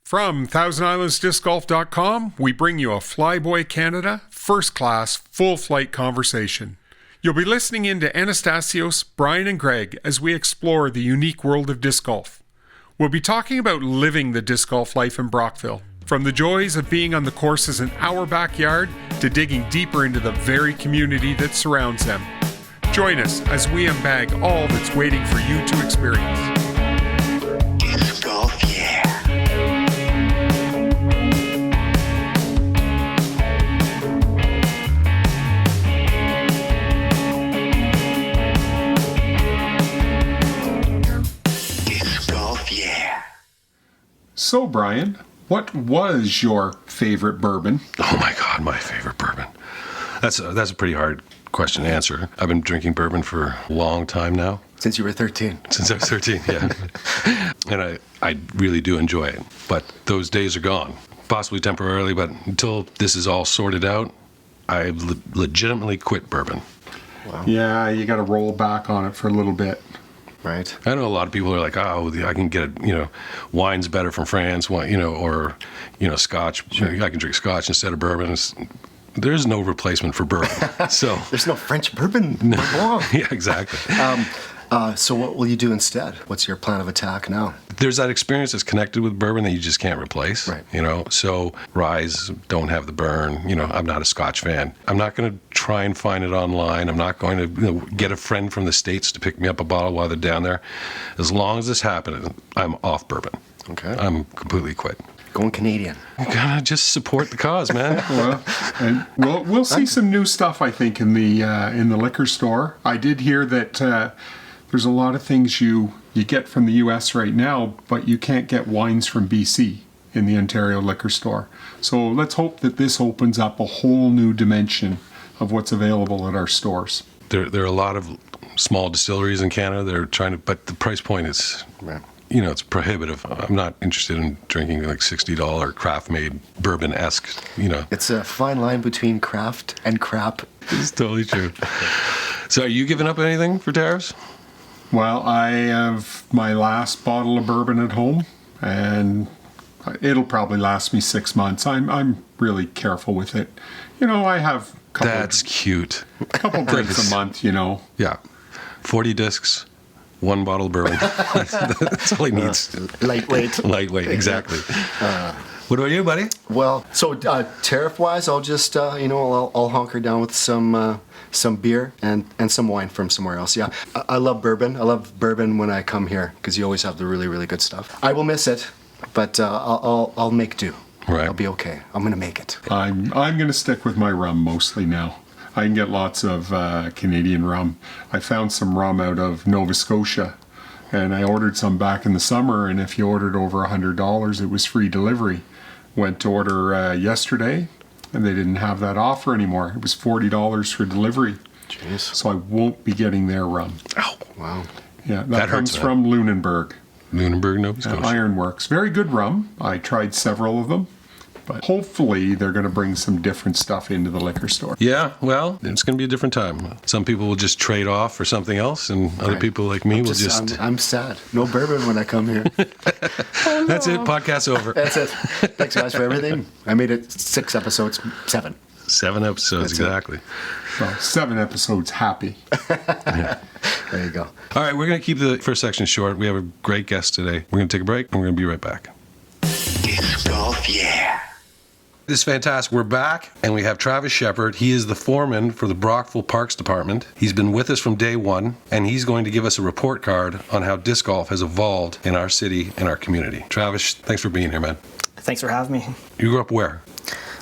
From ThousandIslandsDiscGolf.com, we bring you a Flyboy Canada, first-class, full-flight conversation. You'll be listening in to Anastasios, Brian, and Greg as we explore the unique world of disc golf. We'll be talking about living the disc golf life in Brockville, from the joys of being on the courses in our backyard to digging deeper into the very community that surrounds them. Join us as we unbag all that's waiting for you to experience. Disc golf, yeah. Disc golf, yeah. So, Brian, what was your favorite bourbon? Oh my God, my favorite bourbon. That's a pretty hard question to answer. I've been drinking bourbon for a long time now. Since you were 13. Since I was 13, yeah. And I really do enjoy it. But those days are gone. Possibly temporarily, but until this is all sorted out, I legitimately quit bourbon. Wow. Yeah, you got to roll back on it for a little bit. Right. I know a lot of people are like, oh, I can get, wine's better from France, or, scotch. Sure. I can drink scotch instead of bourbon. There's no replacement for bourbon. So There's no French bourbon. yeah, exactly. So what will you do instead? What's your plan of attack now? There's that experience that's connected with bourbon that you just can't replace. Right. So ryes don't have the burn. I'm not a Scotch fan. I'm not going to try and find it online. I'm not going to get a friend from the States to pick me up a bottle while they're down there. As long as this happens, I'm off bourbon. Okay. I'm completely quit. Going Canadian. You gotta just support the cause, man. We'll see some new stuff, I think, in the liquor store. I did hear that there's a lot of things you get from the U.S. right now, but you can't get wines from BC in the Ontario liquor store. So let's hope that this opens up a whole new dimension of what's available at our stores. There are a lot of small distilleries in Canada. They're trying to, but the price point is, it's prohibitive. I'm not interested in drinking like $60 craft-made bourbon-esque, It's a fine line between craft and crap. It's totally true. So are you giving up anything for tariffs? Well, I have my last bottle of bourbon at home, and it'll probably last me 6 months. I'm really careful with it. I have That's cute. a couple drinks a month, Yeah. 40 discs, one bottle of bourbon. That's all he needs. Lightweight. Lightweight, exactly. What about you, buddy? Well, so tariff-wise, I'll just, I'll hunker down with some beer and some wine from somewhere else. Yeah, I love bourbon. I love bourbon when I come here because you always have the really, really good stuff. I will miss it, but I'll make do. Right. I'll be okay. I'm gonna make it. I'm going to stick with my rum mostly now. I can get lots of Canadian rum. I found some rum out of Nova Scotia, and I ordered some back in the summer, and if you ordered over $100, it was free delivery. Went to order yesterday, and they didn't have that offer anymore. It was $40 for delivery. Jeez. So I won't be getting their rum. Ow. Wow. Yeah, that That comes hurts, from Lunenburg. Lunenburg, Nova Scotia. Ironworks. Very good rum. I tried several of them. But hopefully they're going to bring some different stuff into the liquor store. Yeah, well, it's going to be a different time. Some people will just trade off for something else, and other people like me will just... I'm sad. No bourbon when I come here. That's it. Podcast's over. That's it. Thanks, guys, for everything. I made it 6 episodes, 7. 7 episodes, That's it. exactly. Well, 7 episodes happy. There you go. All right, we're going to keep the first section short. We have a great guest today. We're going to take a break, and we're going to be right back. Disc golf, yeah. This is fantastic. We're back, and we have Travis Shepard. He is the foreman for the Brockville Parks Department. He's been with us from day one, and he's going to give us a report card on how disc golf has evolved in our city and our community. Travis, thanks for being here, man. Thanks for having me. You grew up where?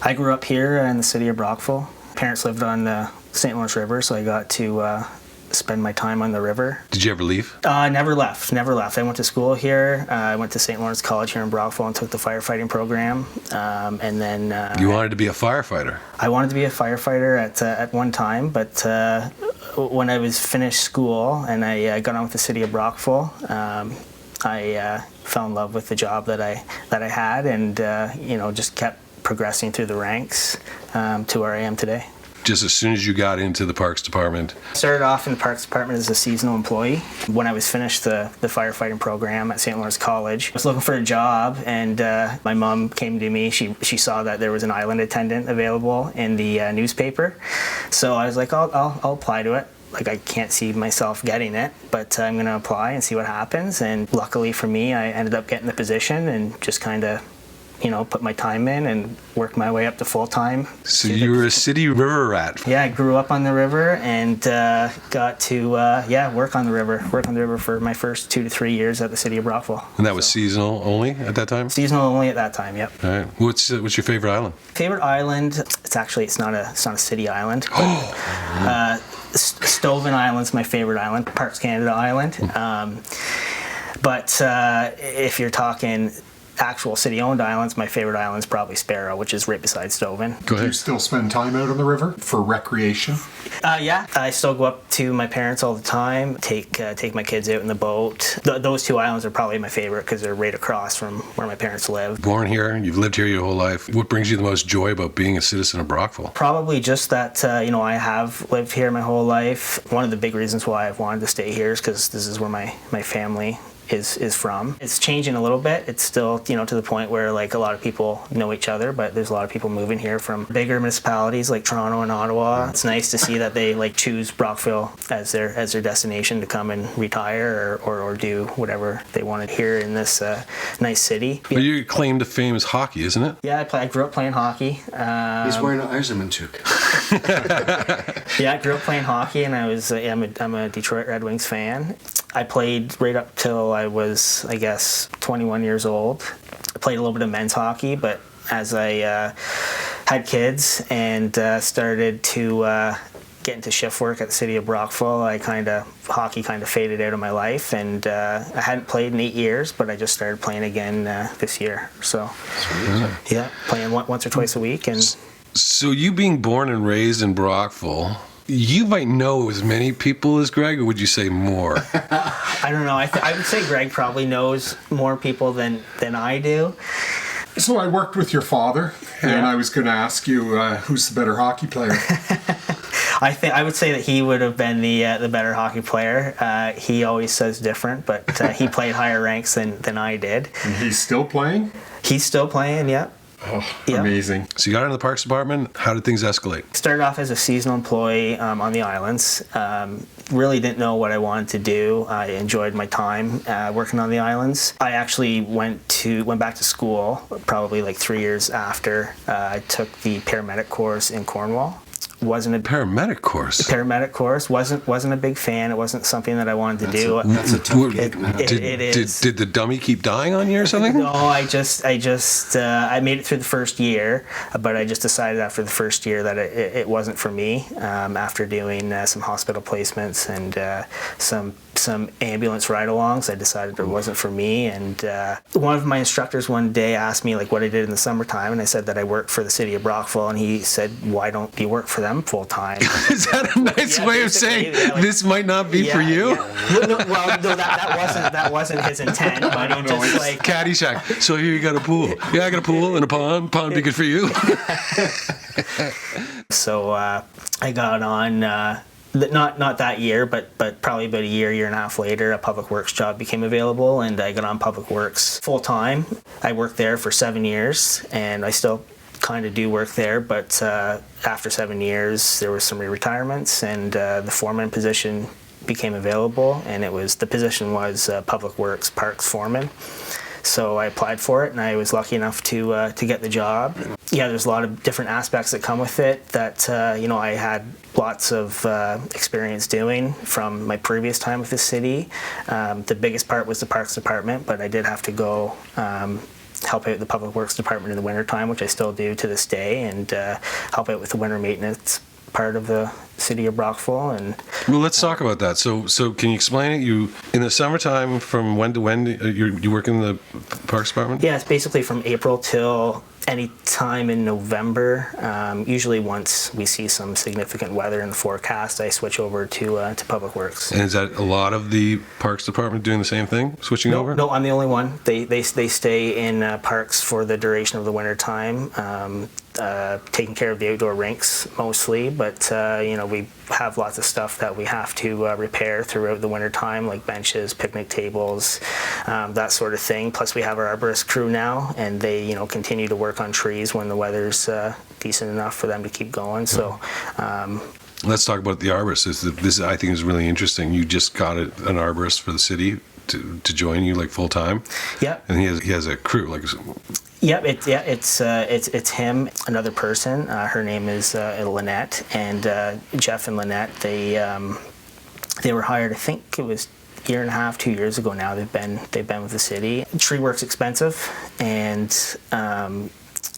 I grew up here in the city of Brockville. Parents lived on the St. Lawrence River, so I got to spend my time on the river. Did you ever leave? Never left. I went to school here. I went to St. Lawrence College here in Brockville and took the firefighting program. And then You wanted to be a firefighter? I wanted to be a firefighter at one time, but when I was finished school and I got on with the city of Brockville, I fell in love with the job that I had, and just kept progressing through the ranks to where I am today. just as soon as you got into the Parks Department? Started off in the Parks Department as a seasonal employee. When I was finished the firefighting program at St. Lawrence College, I was looking for a job, and my mom came to me. She saw that there was an island attendant available in the newspaper, so I was like, I'll apply to it. Like, I can't see myself getting it, but I'm going to apply and see what happens. And luckily for me, I ended up getting the position and just kind of, put my time in and worked my way up to full-time. So you were a city river rat. Yeah, I grew up on the river and got to, work on the river. Work on the river for my first 2 to 3 years at the city of Brockville. And that was seasonal only at that time? Seasonal only at that time, yep. All right. What's your favorite island? Favorite island, it's not a city island. But, Stoughton Island's my favorite island, Parks Canada Island. But if you're talking actual city-owned islands, my favorite island is probably Sparrow, which is right beside Stoughton. Do you still spend time out on the river for recreation? Yeah, I still go up to my parents all the time, take my kids out in the boat. Those two islands are probably my favorite because they're right across from where my parents live. Born here, you've lived here your whole life. What brings you the most joy about being a citizen of Brockville? Probably just that, I have lived here my whole life. One of the big reasons why I've wanted to stay here is because this is where my family is from. It's changing a little bit. It's still, to the point where like a lot of people know each other, but there's a lot of people moving here from bigger municipalities like Toronto and Ottawa. It's nice to see that they like choose Brockville as their destination to come and retire or do whatever they wanted here in this nice city. But your claim to fame is hockey, isn't it? Yeah, I grew up playing hockey. He's wearing an Eisenmantuk. Yeah, I grew up playing hockey, and I'm a Detroit Red Wings fan. I played right up till I was, 21 years old. I played a little bit of men's hockey, but as I had kids and started to get into shift work at the city of Brockville, hockey kind of faded out of my life, and I hadn't played in 8 years, but I just started playing again this year. So, yeah, playing once or twice a week. And so you being born and raised in Brockville, you might know as many people as Greg, or would you say more? I don't know. I would say Greg probably knows more people than I do. So I worked with your father, and I was going to ask you who's the better hockey player. I would say that he would have been the better hockey player. He always says different, but he played higher ranks than I did. And he's still playing? He's still playing, yeah. Oh, yep. Amazing. So you got into the Parks Department. How did things escalate? Started off as a seasonal employee on the islands. Really didn't know what I wanted to do. I enjoyed my time working on the islands. I actually went back to school probably like 3 years after I took the paramedic course in Cornwall. Wasn't a paramedic course. Paramedic course. Wasn't a big fan. It wasn't something that I wanted to do. That's a tough gig, man. It is. Did the dummy keep dying on you or something? No, I made it through the first year, but I just decided after the first year that it wasn't for me. After doing some hospital placements and some ambulance ride-alongs, I decided it wasn't for me. And one of my instructors one day asked me like what I did in the summertime, and I said that I worked for the city of Brockville, and he said, "Why don't you work for them full time?" Is that a nice way of saying this might not be for you? Yeah. That wasn't his intent, but he just like Caddyshack. So here you got a pool. Yeah, I got a pool and a pond. Pond be good for you. So I got on. Not that year, but probably about a year and a half later, a public works job became available, and I got on public works full time. I worked there for 7 years, and I still kind of do work there, but after 7 years, there was some retirements, and the foreman position became available, and the position was public works parks foreman. So I applied for it, and I was lucky enough to get the job. Yeah, there's a lot of different aspects that come with it that I had lots of experience doing from my previous time with the city. The biggest part was the Parks Department, but I did have to go help out the Public Works Department in the wintertime, which I still do to this day, and help out with the winter maintenance part of the city of Brockville. And Well, let's talk about that. So can you explain it? You in the summertime, from when to when you work in the Parks Department? yeah, it's basically from April till any time in November. Usually once we see some significant weather in the forecast, I switch over to Public Works. And is that a lot of the Parks Department doing the same thing, switching over? No, I'm the only one. They stay in parks for the duration of the winter time, taking care of the outdoor rinks mostly. But we have lots of stuff that we have to repair throughout the winter time, like benches, picnic tables, that sort of thing. Plus, we have our arborist crew now, and they continue to work on trees when the weather's decent enough for them to keep going. So. Let's talk about the arborist. This I think is really interesting. You just got an arborist for the city to join you like full time. Yeah. And he has a crew like. Yep, it's him, another person. Her name is Lynette, and Jeff and Lynette. They were hired. I think it was a year and a half, 2 years ago now. They've been with the city. Tree work's expensive, and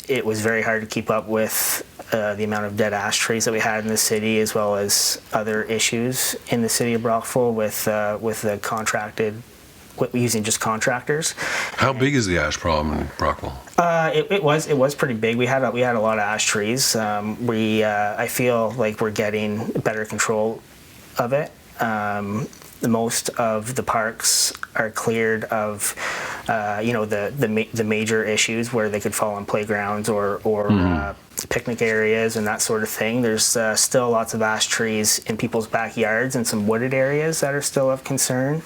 it was very hard to keep up with the amount of dead ash trees that we had in the city, as well as other issues in the city of Brockville with the contracted. Using just contractors. How big is the ash problem in Brockville? It was pretty big. We had a lot of ash trees. I feel like we're getting better control of it. Most of the parks are cleared of the major issues where they could fall on playgrounds or picnic areas and that sort of thing. There's still lots of ash trees in people's backyards and some wooded areas that are still of concern.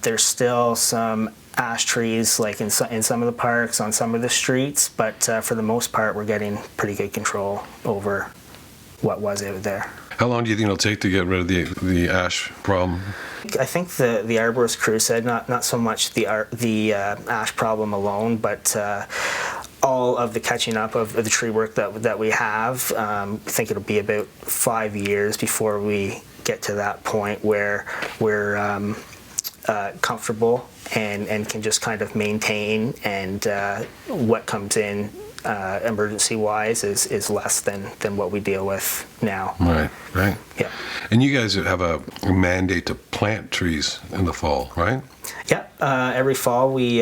There's still some ash trees like in some of the parks, on some of the streets, but for the most part we're getting pretty good control over what was out there. How long do you think it'll take to get rid of the ash problem? I think the arborist crew said not so much the ash problem alone, but all of the catching up of the tree work that we have. I think it'll be about 5 years before we get to that point where we're comfortable and can just kind of maintain, and what comes in emergency wise is less than what we deal with now. Right. Yeah. And you guys have a mandate to plant trees in the fall, right? Yeah. Every fall we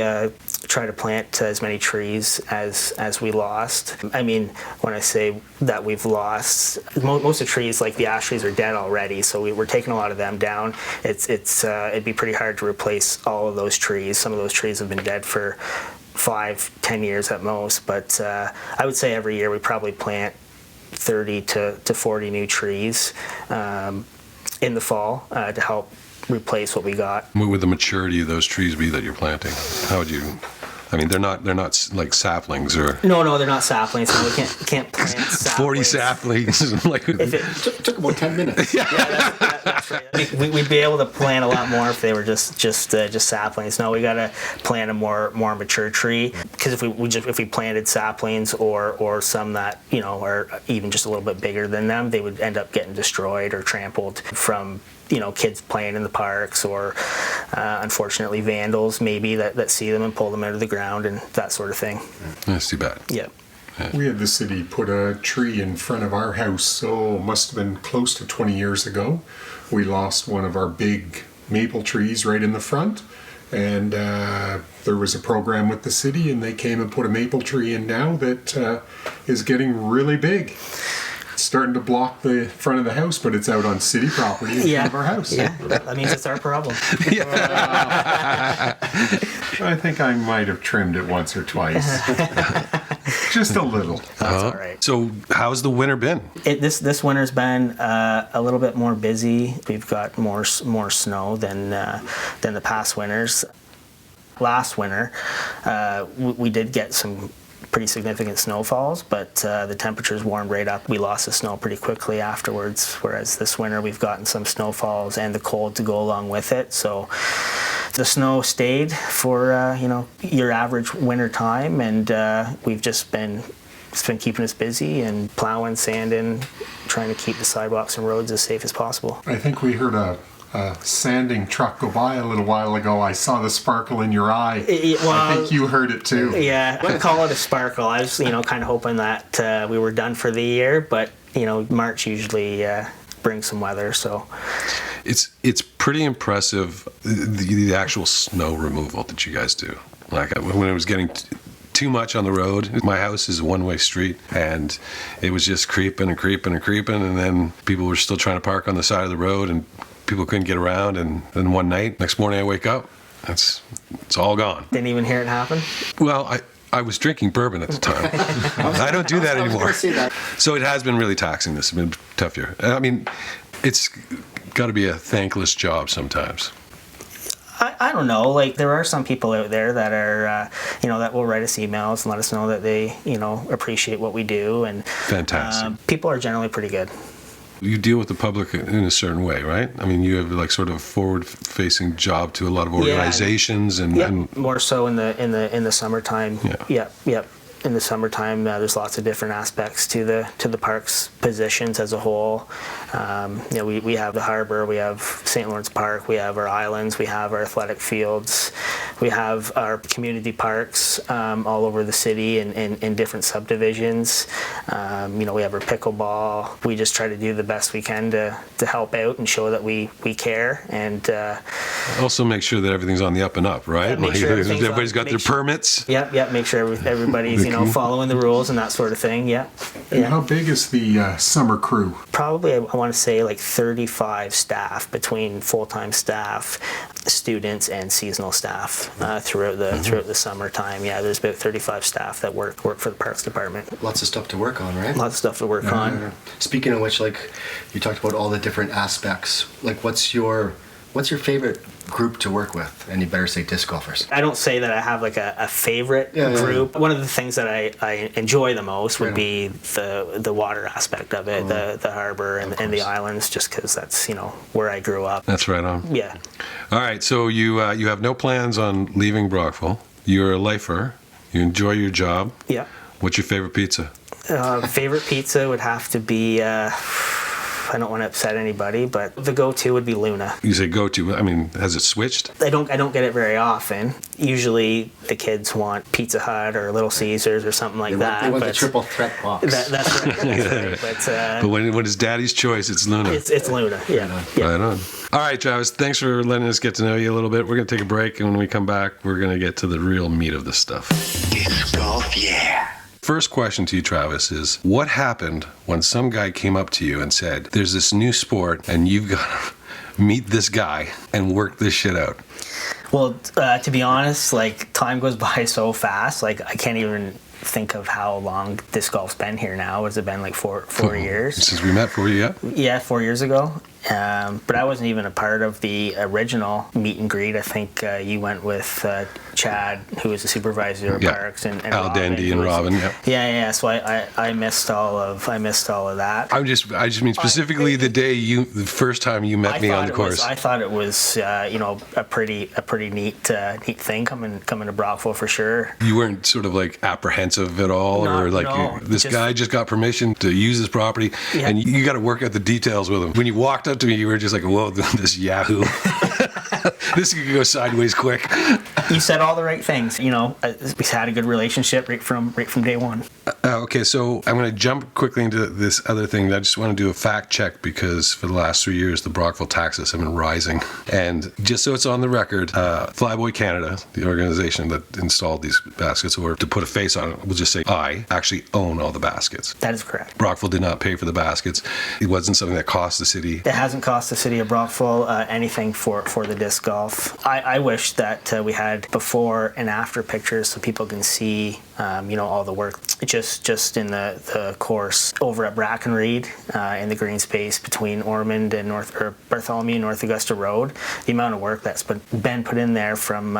try to plant as many trees as we lost. I mean, when I say that we've lost, most of the trees, like the ash trees, are dead already. So we're taking a lot of them down. It'd be pretty hard to replace all of those trees. Some of those trees have been dead for 5-10 years at most, but I would say every year we probably plant 30 to 40 new trees in the fall to help replace what we got. What would the maturity of those trees be that you're planting? How would you? I mean, they're not like saplings or. No, they're not saplings. So we can't plant saplings. 40 saplings. Like. If it Took about 10 minutes. that's right. We'd be able to plant a lot more if they were just saplings. No, we gotta plant a more mature tree, because if we planted saplings or some that are even just a little bit bigger than them, they would end up getting destroyed or trampled from kids playing in the parks, or unfortunately vandals maybe that see them and pull them out of the ground and that sort of thing. That's too bad. Yeah. We had the city put a tree in front of our house, so must have been close to 20 years ago. We lost one of our big maple trees right in the front, and there was a program with the city, and they came and put a maple tree in now that is getting really big. It's starting to block the front of the house, but it's out on city property in front of our house. Yeah, that means it's our problem. I think I might have trimmed it once or twice. Just a little. That's all right. So how's the winter been? This winter's been a little bit more busy. We've got more snow than the past winters. Last winter, we did get some pretty significant snowfalls, but the temperatures warmed right up. We lost the snow pretty quickly afterwards, whereas this winter we've gotten some snowfalls and the cold to go along with it. So the snow stayed for your average winter time, and it's been keeping us busy and plowing, sanding, trying to keep the sidewalks and roads as safe as possible. I think we heard a sanding truck go by a little while ago. I saw the sparkle in your eye. I think you heard it too. Yeah, I wouldn't call it a sparkle. I was, kind of hoping that we were done for the year, but March usually brings some weather, so. It's pretty impressive, the actual snow removal that you guys do. Like when it was getting too much on the road, my house is a one-way street, and it was just creeping and creeping and creeping, and then people were still trying to park on the side of the road, and people couldn't get around, and then one night, next morning I wake up, it's all gone. Didn't even hear it happen? Well, I was drinking bourbon at the time. I don't do that anymore. So it has been really taxing. This has been a tough year. I mean, it's got to be a thankless job sometimes. I don't know. Like, there are some people out there that are, that will write us emails and let us know that they, appreciate what we do. And Fantastic. People are generally pretty good. You deal with the public in a certain way, right? I mean, you have like sort of forward-facing job to a lot of organizations, and more so in the summertime. Yeah. Yep. In the summertime, there's lots of different aspects to the park's positions as a whole. We have the harbor, we have St. Lawrence Park, we have our islands, we have our athletic fields, we have our community parks all over the city in different subdivisions. We have our pickleball. We just try to do the best we can to help out and show that we care, and also make sure that everything's on the up and up, right? Make sure everybody's got their permits. Yep. Make sure everybody's following the rules and that sort of thing. Yeah. And how big is the summer crew? Probably, I want to say like 35 staff between full-time staff, students, and seasonal staff throughout the summertime. Yeah, there's about 35 staff that work for the Parks Department. Lots of stuff to work on, right? Lots of stuff to work on. Speaking of which, like, you talked about all the different aspects. Like, what's your favorite group to work with? And you better say disc golfers. I don't say that I have like a favorite group. One of the things that I enjoy the most would be the water aspect of it, the harbor and the islands, just because that's where I grew up. That's right on. Yeah. All right, so you have no plans on leaving Brockville. You're a lifer. You enjoy your job. Yeah. What's your favorite pizza? Favorite pizza would have to be. I don't want to upset anybody, but the go-to would be Luna. You say go-to. I mean, has it switched? I don't get it very often. Usually, the kids want Pizza Hut or Little Caesars or something like that. They want the triple threat box. That's right. But when it's Daddy's choice, it's Luna. It's Luna. Yeah. Right on. All right, Travis. Thanks for letting us get to know you a little bit. We're going to take a break, and when we come back, we're going to get to the real meat of this stuff. Disc golf, yeah. First question to you, Travis, is what happened when some guy came up to you and said, there's this new sport and you've got to meet this guy and work this shit out? Well, to be honest, like, time goes by so fast. Like, I can't even think of how long disc golf's been here now. Has it been like four years? Since we met 4 years? Yeah, 4 years ago. But I wasn't even a part of the original meet and greet. I think you went with Chad, who was the supervisor of parks, and Al Robin, Dandy and Robin. Yep. Yeah. So I missed all of that. I just mean specifically the first time you met me on the course. I thought it was a pretty neat thing coming to Brockville for sure. You weren't sort of like apprehensive at all, this guy just got permission to use this property, and you got to work out the details with him. When you walked up to me, you were just like, whoa, this Yahoo. This could go sideways quick. You said all the right things. We had a good relationship right from day one. Okay, so I'm going to jump quickly into this other thing. I just want to do a fact check because for the last 3 years, the Brockville taxes have been rising. And just so it's on the record, Flyboy Canada, the organization that installed these baskets, or to put a face on it, we'll just say I actually own all the baskets. That is correct. Brockville did not pay for the baskets. It wasn't something that cost the city. It hasn't cost the city of Brockville anything for the disc golf. I wish that we had before and after pictures so people can see all the work just in the course over at Brackenreed in the green space between Ormond and Bartholomew and North Augusta Road. The amount of work that's been put in there from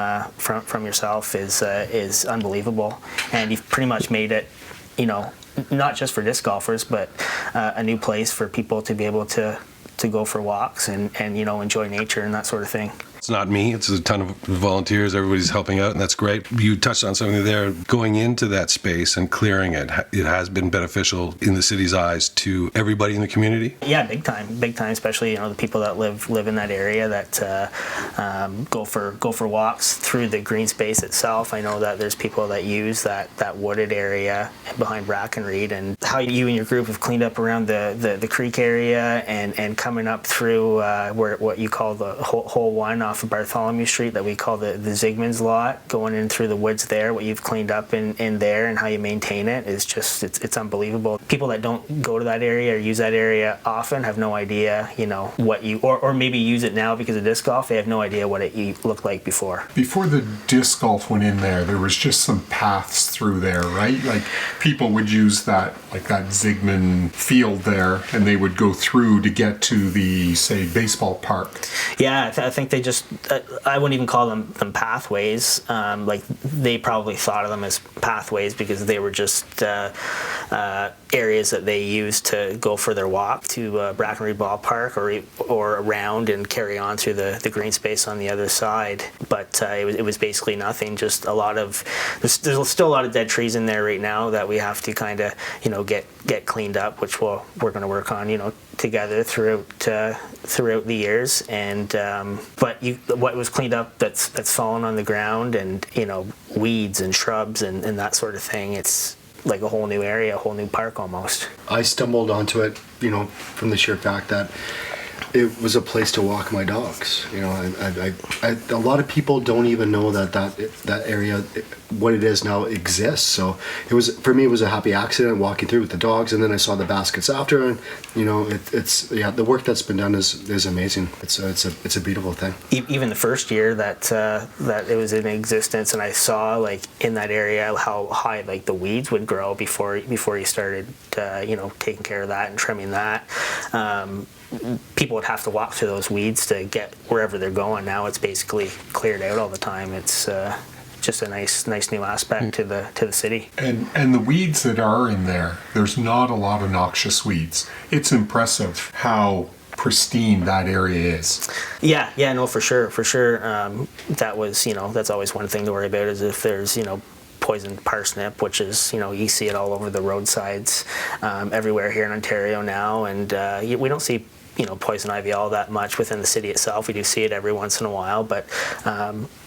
yourself is unbelievable, and you've pretty much made it not just for disc golfers, but a new place for people to be able to go for walks and enjoy nature and that sort of thing. It's not me. It's a ton of volunteers. Everybody's helping out, and that's great. You touched on something there. Going into that space and clearing it, it has been beneficial in the city's eyes to everybody in the community? Yeah, big time, especially, the people that live in that area that go for walks through the green space itself. I know that there's people that use that wooded area behind Brackenreed, and how you and your group have cleaned up around the creek area and coming up through what you call the hole 1 off of Bartholomew Street that we call the Zygmunt's lot, going in through the woods there. What you've cleaned up in there and how you maintain it is just it's unbelievable. People that don't go to that area or use that area often have no idea, what you or maybe use it now because of disc golf. They have no idea what it looked like before. Before the disc golf went in there was just some paths through there, right? Like people would use that Zygmunt field there, and they would go through to get to the, say, baseball park. Yeah, I think they just, I wouldn't even call them pathways. They probably thought of them as pathways because they were just areas that they used to go for their walk to Brackenreed Ballpark or around and carry on through the green space on the other side. But it was basically nothing, just there's still a lot of dead trees in there right now that we have to kind of, get cleaned up, which we're going to work on, together throughout the years. And but what was cleaned up that's fallen on the ground, and weeds and shrubs and that sort of thing, it's like a whole new area, a whole new park almost. I stumbled onto it, from the sheer fact that it was a place to walk my dogs. A lot of people don't even know that area, what it is now, exists. So for me it was a happy accident walking through with the dogs, and then I saw the baskets after, and the work that's been done is amazing. It's a beautiful thing. Even the first year that it was in existence, and I saw in that area how high the weeds would grow before you started taking care of that and trimming that. People would have to walk through those weeds to get wherever they're going. Now it's basically cleared out all the time. It's just a nice new aspect to the city. And the weeds that are in there's not a lot of noxious weeds. It's impressive how pristine that area is. Yeah, no, for sure. That was, that's always one thing to worry about, is if there's, poisoned parsnip, which is, you see it all over the roadsides everywhere here in Ontario now, and we don't see poison ivy all that much within the city itself. We do see it every once in a while, but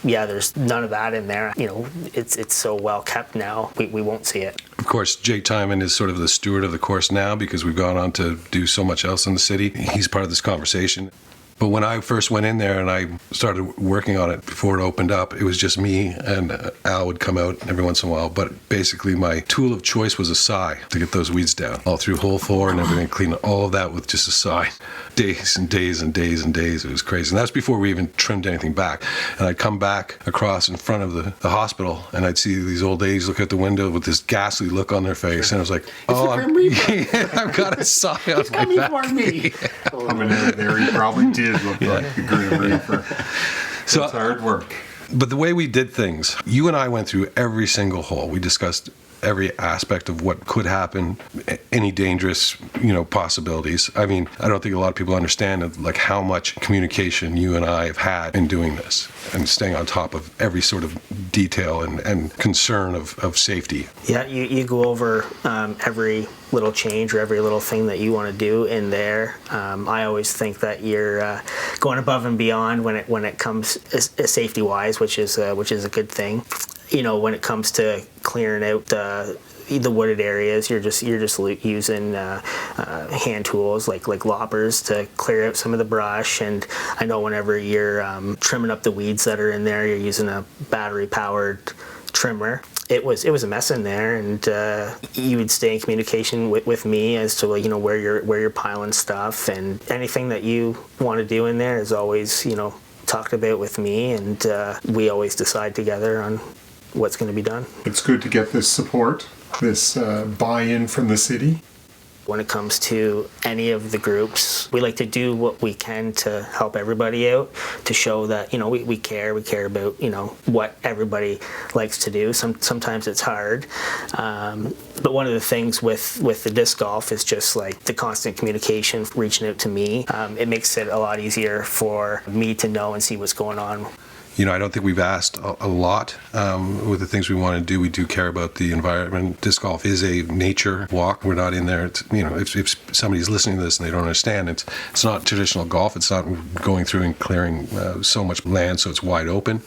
there's none of that in there. It's so well kept now, we won't see it. Of course, Jake Timon is sort of the steward of the course now because we've gone on to do so much else in the city. He's part of this conversation. But when I first went in there and I started working on it before it opened up, it was just me, and Al would come out every once in a while. But basically my tool of choice was a sigh to get those weeds down. All through hole 4 and everything, clean all of that with just a sigh. Days and days and days and days. It was crazy. And that's before we even trimmed anything back. And I'd come back across in front of the hospital, and I'd see these old ladies look out the window with this ghastly look on their face. And I was like, I've got a sigh on my back. For me. Coming out of there, he probably did look like a Grim Reaper. So it's hard work. But the way we did things, you and I went through every single hole. We discussed every aspect of what could happen, any dangerous, possibilities. I mean, I don't think a lot of people understand how much communication you and I have had in doing this and staying on top of every sort of detail and concern of safety. Yeah, you go over every little change or every little thing that you want to do in there. I always think that you're going above and beyond when it comes safety wise, which is a good thing. When it comes to clearing out the wooded areas, you're just using hand tools like loppers to clear out some of the brush. And I know whenever you're trimming up the weeds that are in there, you're using a battery powered trimmer. It was a mess in there, and you would stay in communication with me as to where you're piling stuff, and anything that you want to do in there is always talked about with me, and we always decide together on what's going to be done. It's good to get this support, this buy-in from the city. when it comes to any of the groups. We like to do what we can to help everybody out, to show that, we care about, what everybody likes to do. Sometimes it's hard. But one of the things with the disc golf is just like the constant communication, reaching out to me. It makes it a lot easier for me to know and see what's going on. I don't think we've asked a lot with the things we want to do. We do care about the environment. Disc golf is a nature walk. We're not in there. If somebody's listening to this and they don't understand, it's not traditional golf. It's not going through and clearing so much land so it's wide open.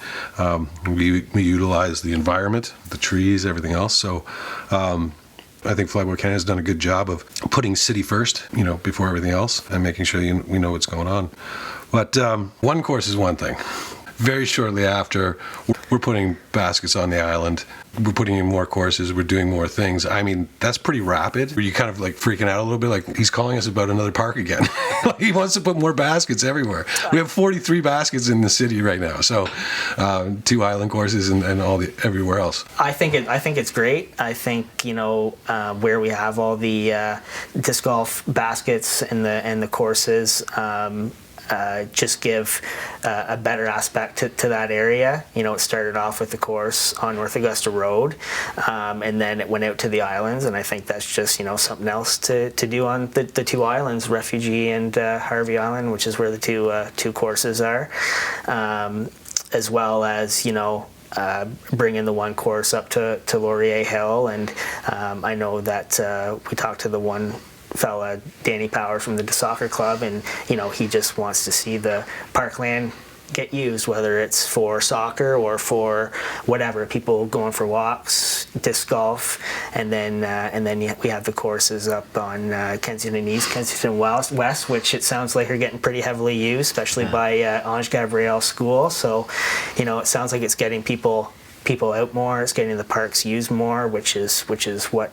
We utilize the environment, the trees, everything else. So I think Flyboy Canada has done a good job of putting city first, before everything else, and making sure we know what's going on. But one course is one thing. Very shortly after, we're putting baskets on the island. We're putting in more courses. We're doing more things. I mean, that's pretty rapid. Were you kind of like freaking out a little bit? Like, he's calling us about another park again. He wants to put more baskets everywhere. We have 43 baskets in the city right now. So 2 island courses and everywhere else. I think it's great. I think, where we have all the disc golf baskets and the courses, just give a better aspect to that area. It started off with the course on North Augusta Road, and then it went out to the islands, and I think that's just, something else to do on the 2 islands, Refugee and Harvey Island, which is where the two courses are, as well as, bringing the one course up to Laurier Hill, and I know that we talked to the one fella, Danny Power from the soccer club, and he just wants to see the parkland get used, whether it's for soccer or for whatever, people going for walks, disc golf, and then we have the courses up on Kensington East, Kensington West, which it sounds like are getting pretty heavily used, especially by Ange Gabriel School. So it sounds like it's getting people out more, it's getting the parks used more, which is what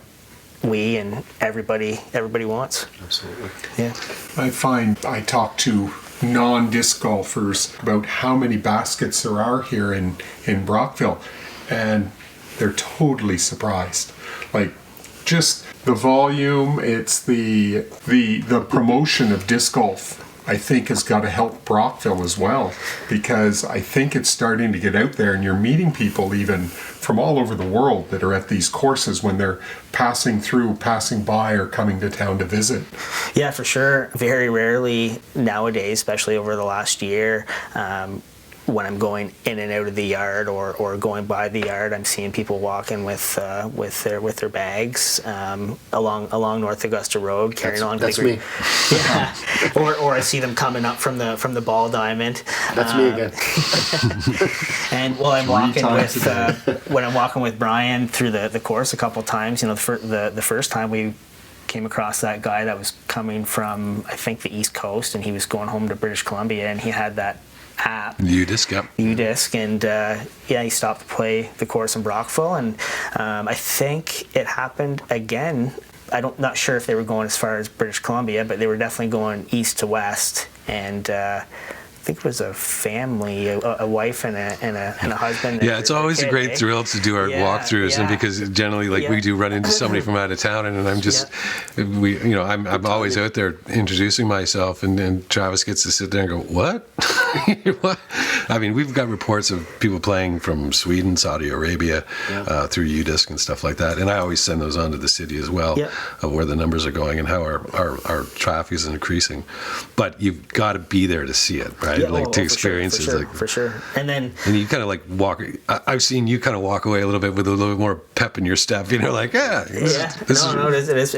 we and everybody wants. Absolutely. Yeah. I find I talk to non-disc golfers about how many baskets there are here in Brockville, and they're totally surprised. Like, just the volume, it's the promotion of disc golf, I think, has got to help Brockville as well, because I think it's starting to get out there, and you're meeting people even from all over the world that are at these courses when they're passing by, or coming to town to visit. Yeah, for sure. Very rarely nowadays, especially over the last year, when I'm going in and out of the yard or going by the yard, I'm seeing people walking with their bags along North Augusta Road, carrying on. That's me. Yeah. or I see them coming up from the ball diamond. That's me again. And while I'm walking when I'm walking with Brian through the course a couple times, the first time we came across that guy that was coming from, I think, the East Coast, and he was going home to British Columbia, and he had that app. UDisc, yep. UDisc, and he stopped to play the course in Brockville, and I think it happened again. Not sure if they were going as far as British Columbia, but they were definitely going east to west, and I think it was a family, a wife and a husband. Yeah, it's always a great thrill to do our walkthroughs, and because generally, we do run into somebody from out of town, and I'm just, I'm always out there introducing myself, and Travis gets to sit there and go, "What?" What? I mean, we've got reports of people playing from Sweden, Saudi Arabia, through UDisc and stuff like that, and I always send those on to the city as well, of where the numbers are going and how our traffic is increasing. But you've got to be there to see it, right? Yeah, to experience it. For sure. And you kind of walk. I've seen you kind of walk away a little bit with a little bit more pep in your step. It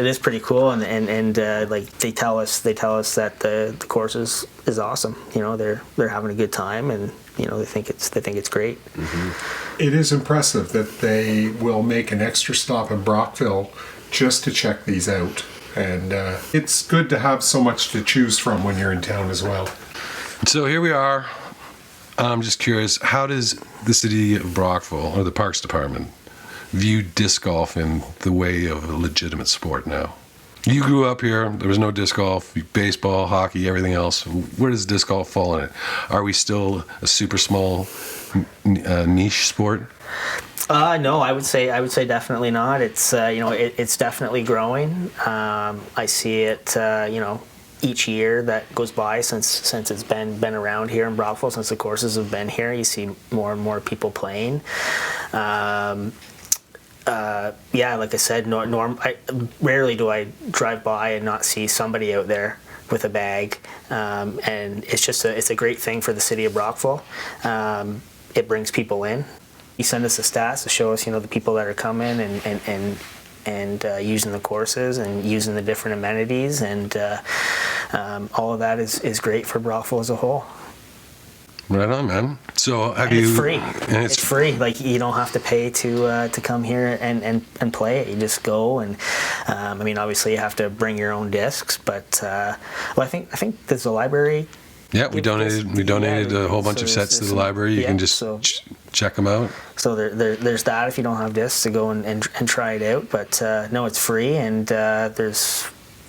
is pretty cool, and they tell us that the course is awesome. They're having a good time, and they think it's great. Mm-hmm. It is impressive that they will make an extra stop in Brockville just to check these out, and it's good to have so much to choose from when you're in town as well. So here we are. I'm just curious, how does the city of Brockville, or the Parks Department, view disc golf in the way of a legitimate sport now? You grew up here, there was no disc golf, baseball, hockey, everything else. Where does disc golf fall in it? Are we still a super small niche sport? No, I would say definitely not. It's it's definitely growing. I see it each year that goes by since it's been around here in Brockville, since the courses have been here. You see more and more people playing. Like I said, rarely do I drive by and not see somebody out there with a bag, and it's a great thing for the city of Brockville. It brings people in. You send us the stats to show us, the people that are coming and using the courses and using the different amenities, and all of that is great for Brockville as a whole. Right on, man. So It's free. It's free. Like, you don't have to pay to come here and play it. You just go, and obviously you have to bring your own discs, but I think there's a library. Yeah, we donated a whole bunch of sets to the library. You can just check them out. So there's that if you don't have discs to go and try it out. But no, it's free, and there's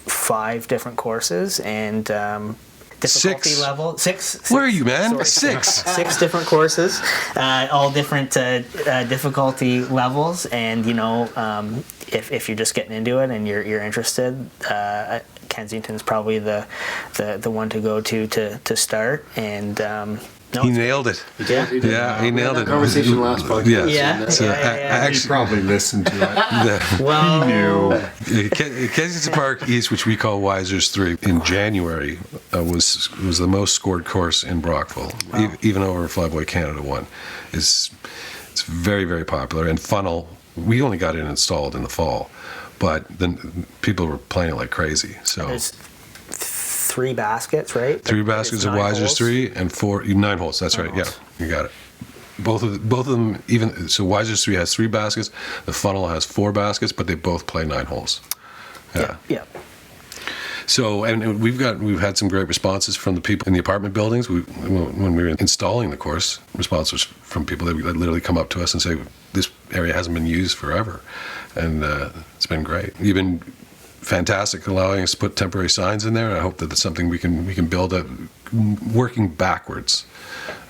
5 different courses, and difficulty 6 level 6. Where are you, man? Sorry. 6. 6 different courses, all different difficulty levels, and if you're just getting into it and you're interested, Kensington's probably the one to go to start. And he nailed it. Yeah, he nailed it. Conversation last podcast. Yeah. He probably listened to it. Well, He knew. Kensington Park East, which we call Wisers 3, in January was the most scored course in Brockville, even over Flyboy Canada 1. It's very, very popular. And Funnel, we only got it installed in the fall, but then people were playing it like crazy. So there's 3 baskets, right? 3 baskets of Wisers 3 and 9 holes. That's right. holes. Yeah, you got it. Both of them, even so, Wisers 3 has 3 baskets. The Funnel has 4 baskets, but they both play 9 holes. Yeah. So, and we've had some great responses from the people in the apartment buildings. When we were installing the course, responses from people that literally come up to us and say, this area hasn't been used forever, and it's been great. You've been fantastic allowing us to put temporary signs in there. I hope that it's something we can build up, working backwards,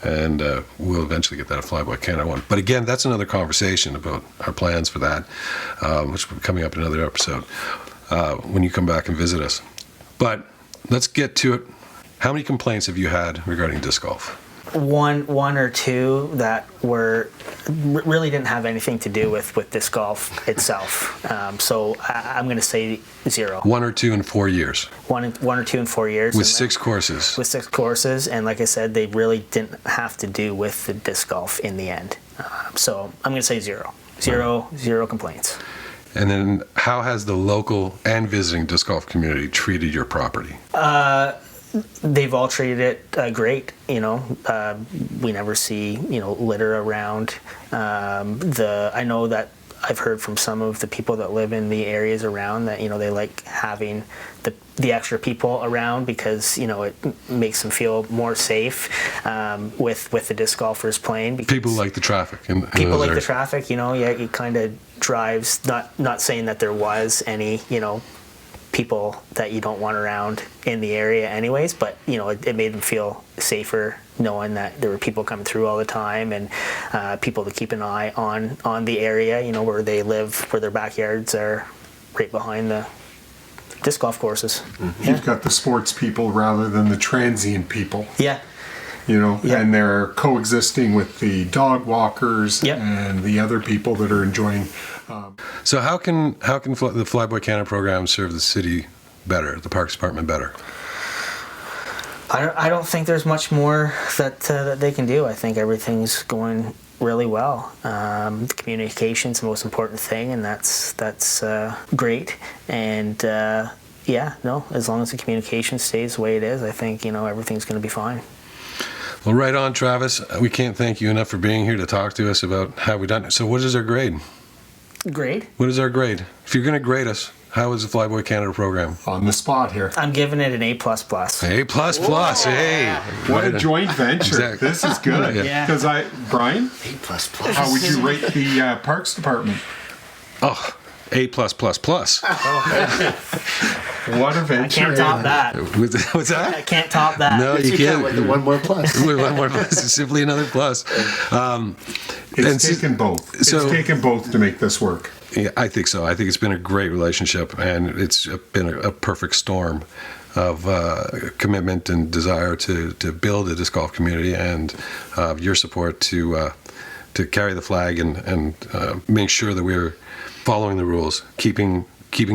and we'll eventually get that at Flyboy Canada 1. But again, that's another conversation about our plans for that, which will be coming up in another episode when you come back and visit us. But let's get to it. How many complaints have you had regarding disc golf? One or two that really didn't have anything to do with disc golf itself. So I'm going to say 0. 1 or 2 in 4 years. 1 or 2 in 4 years. With 6 courses. With 6 courses, and like I said, they really didn't have to do with the disc golf in the end. So I'm going to say 0. 0 complaints. And then how has the local and visiting disc golf community treated your property? They've all treated it great. We never see litter around. I know that I've heard from some of the people that live in the areas around that they like having the extra people around because it makes them feel more safe with the disc golfers playing. People like the traffic. People like the traffic. It kind of drives. Not saying that there was any people that you don't want around in the area anyways, but it made them feel safer knowing that there were people coming through all the time, and people to keep an eye on the area where they live, where their backyards are right behind the disc golf courses. Mm-hmm. You've got the sports people rather than the transient people. Yeah. And they're coexisting with the dog walkers and the other people that are enjoying. So how can the Flyboy Canada program serve the city better, the Parks Department better? I don't think there's much more that they can do. I think everything's going really well. The communication's the most important thing, and that's great. And as long as the communication stays the way it is, I think everything's going to be fine. Well, right on, Travis. We can't thank you enough for being here to talk to us about how we've done it. So what is our grade? Grade? What is our grade? If you're going to grade us, how is the Flyboy Canada program? On the spot here. I'm giving it an A++. A++, hey. What a joint venture. Exactly. This is good. Yeah. Because Brian, A++. how would you rate the Parks Department? Oh, A+++. What a I venture. can't top that. What's that? I can't top that. No, you can't. With one more plus. With one more plus. It's simply another plus. It's taken both. It's taken both to make this work. Yeah, I think so. I think it's been a great relationship, and it's been a perfect storm of commitment and desire to build a disc golf community, and your support to carry the flag and make sure that we're following the rules, keeping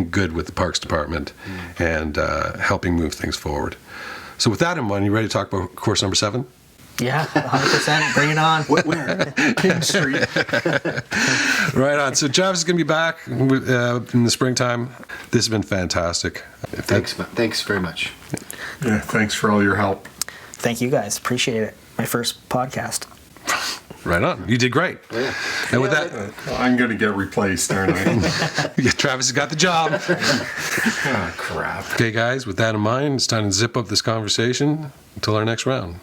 good with the Parks Department, and helping move things forward. So with that in mind, you ready to talk about course number 7? Yeah, 100%. Bring it on. Where? King Street. Right on. So Travis is going to be back in the springtime. This has been fantastic. Thanks very much. Yeah, thanks for all your help. Thank you guys. Appreciate it. My first podcast. Right on. You did great. Yeah. And with that, I'm going to get replaced, aren't I? yeah, Travis has got the job. Oh, crap. Okay, guys, with that in mind, it's time to zip up this conversation until our next round.